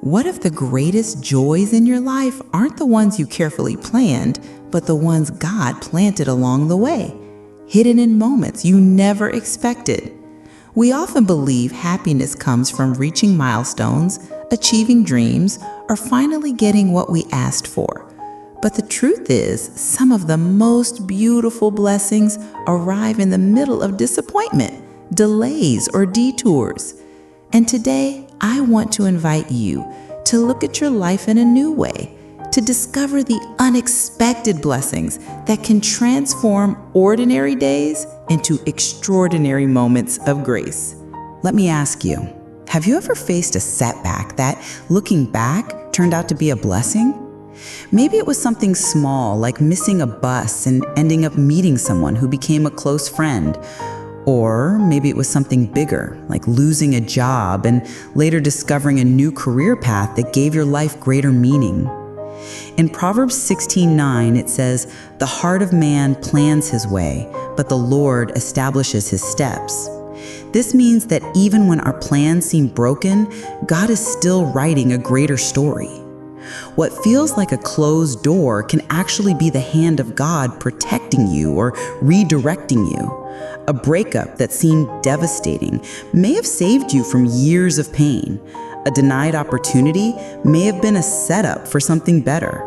What if the greatest joys in your life aren't the ones you carefully planned, but the ones God planted along the way, hidden in moments you never expected? We often believe happiness comes from reaching milestones, achieving dreams, or finally getting what we asked for. But the truth is, some of the most beautiful blessings arrive in the middle of disappointment, delays, or detours. And today, I want to invite you to look at your life in a new way, to discover the unexpected blessings that can transform ordinary days into extraordinary moments of grace. Let me ask you, have you ever faced a setback that, looking back, turned out to be a blessing? Maybe it was something small, like missing a bus and ending up meeting someone who became a close friend. Or maybe it was something bigger, like losing a job and later discovering a new career path that gave your life greater meaning. In Proverbs 16:9, it says, "The heart of man plans his way, but the Lord establishes his steps." This means that even when our plans seem broken, God is still writing a greater story. What feels like a closed door can actually be the hand of God protecting you or redirecting you. A breakup that seemed devastating may have saved you from years of pain. A denied opportunity may have been a setup for something better.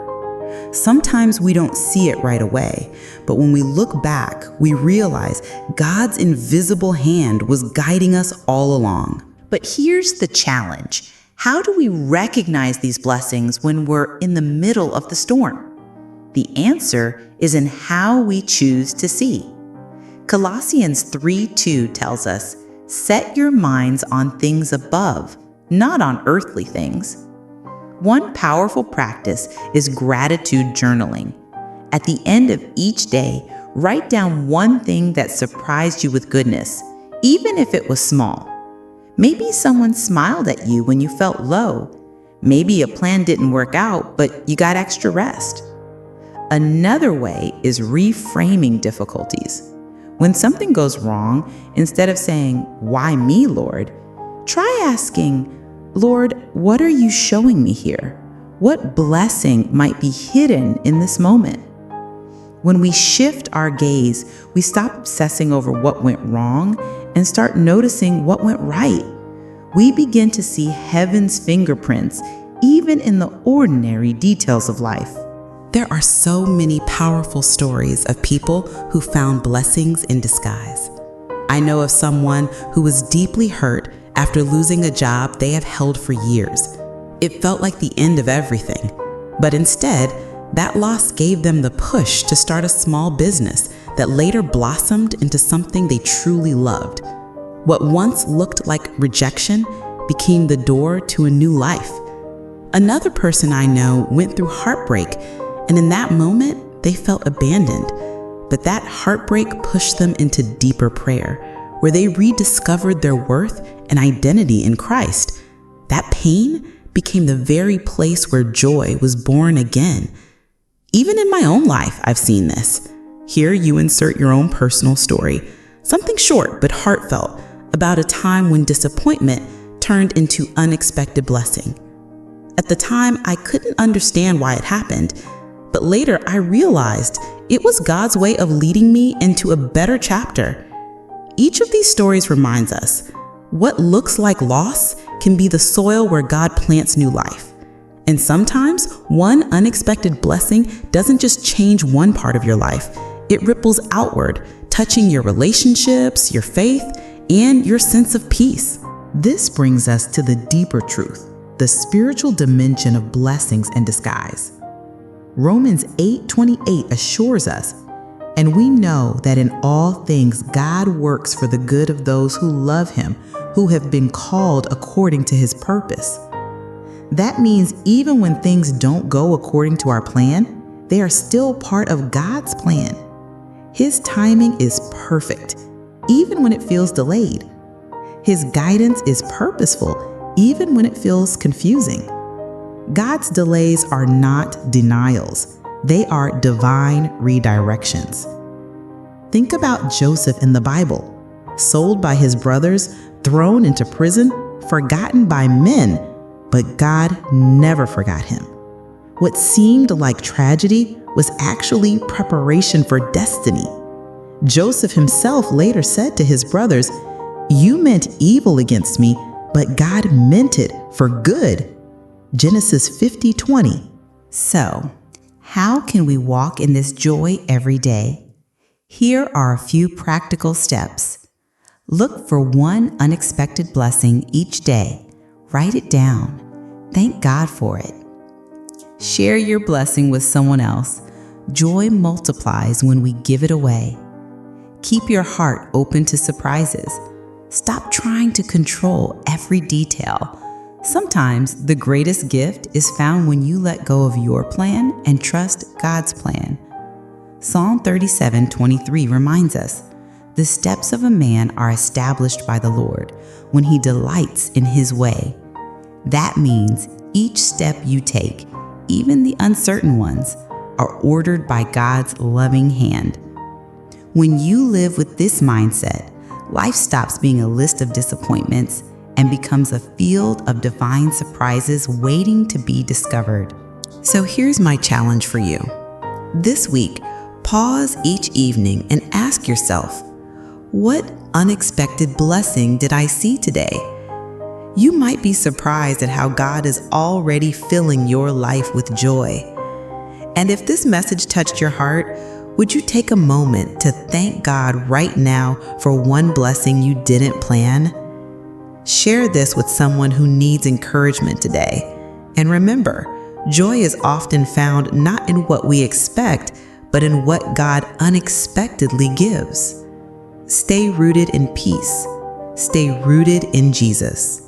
Sometimes we don't see it right away, but when we look back, we realize God's invisible hand was guiding us all along. But here's the challenge. How do we recognize these blessings when we're in the middle of the storm? The answer is in how we choose to see. Colossians 3:2 tells us, "Set your minds on things above, not on earthly things." One powerful practice is gratitude journaling. At the end of each day, write down one thing that surprised you with goodness, even if it was small. Maybe someone smiled at you when you felt low. Maybe a plan didn't work out, but you got extra rest. Another way is reframing difficulties. When something goes wrong, instead of saying, "Why me, Lord?" try asking, "Lord, what are you showing me here? What blessing might be hidden in this moment?" When we shift our gaze, we stop obsessing over what went wrong and start noticing what went right. We begin to see heaven's fingerprints even in the ordinary details of life. There are so many powerful stories of people who found blessings in disguise. I know of someone who was deeply hurt after losing a job they have held for years. It felt like the end of everything, but instead, that loss gave them the push to start a small business that later blossomed into something they truly loved. What once looked like rejection became the door to a new life. Another person I know went through heartbreak, and in that moment, they felt abandoned. But that heartbreak pushed them into deeper prayer, where they rediscovered their worth and identity in Christ. That pain became the very place where joy was born again. Even in my own life, I've seen this. Here you insert your own personal story, something short but heartfelt, about a time when disappointment turned into unexpected blessing. At the time, I couldn't understand why it happened, but later I realized it was God's way of leading me into a better chapter. Each of these stories reminds us, what looks like loss can be the soil where God plants new life. And sometimes, one unexpected blessing doesn't just change one part of your life, it ripples outward, touching your relationships, your faith, and your sense of peace. This brings us to the deeper truth, the spiritual dimension of blessings in disguise. Romans 8:28 assures us, "And we know that in all things God works for the good of those who love him, who have been called according to his purpose." That means even when things don't go according to our plan, they are still part of God's plan. His timing is perfect, even when it feels delayed. His guidance is purposeful, even when it feels confusing. God's delays are not denials. They are divine redirections. Think about Joseph in the Bible, sold by his brothers, thrown into prison, forgotten by men. But God never forgot him. What seemed like tragedy was actually preparation for destiny. Joseph himself later said to his brothers, "You meant evil against me, but God meant it for good." Genesis 50:20. So, how can we walk in this joy every day? Here are a few practical steps. Look for one unexpected blessing each day. Write it down. Thank God for it. Share your blessing with someone else. Joy multiplies when we give it away. Keep your heart open to surprises. Stop trying to control every detail. Sometimes the greatest gift is found when you let go of your plan and trust God's plan. Psalm 37:23 reminds us, "The steps of a man are established by the Lord when he delights in his way." That means each step you take, even the uncertain ones, are ordered by God's loving hand. When you live with this mindset, life stops being a list of disappointments and becomes a field of divine surprises waiting to be discovered. So here's my challenge for you. This week, pause each evening and ask yourself, what unexpected blessing did I see today? You might be surprised at how God is already filling your life with joy. And if this message touched your heart, would you take a moment to thank God right now for one blessing you didn't plan? Share this with someone who needs encouragement today. And remember, joy is often found not in what we expect, but in what God unexpectedly gives. Stay rooted in peace. Stay rooted in Jesus.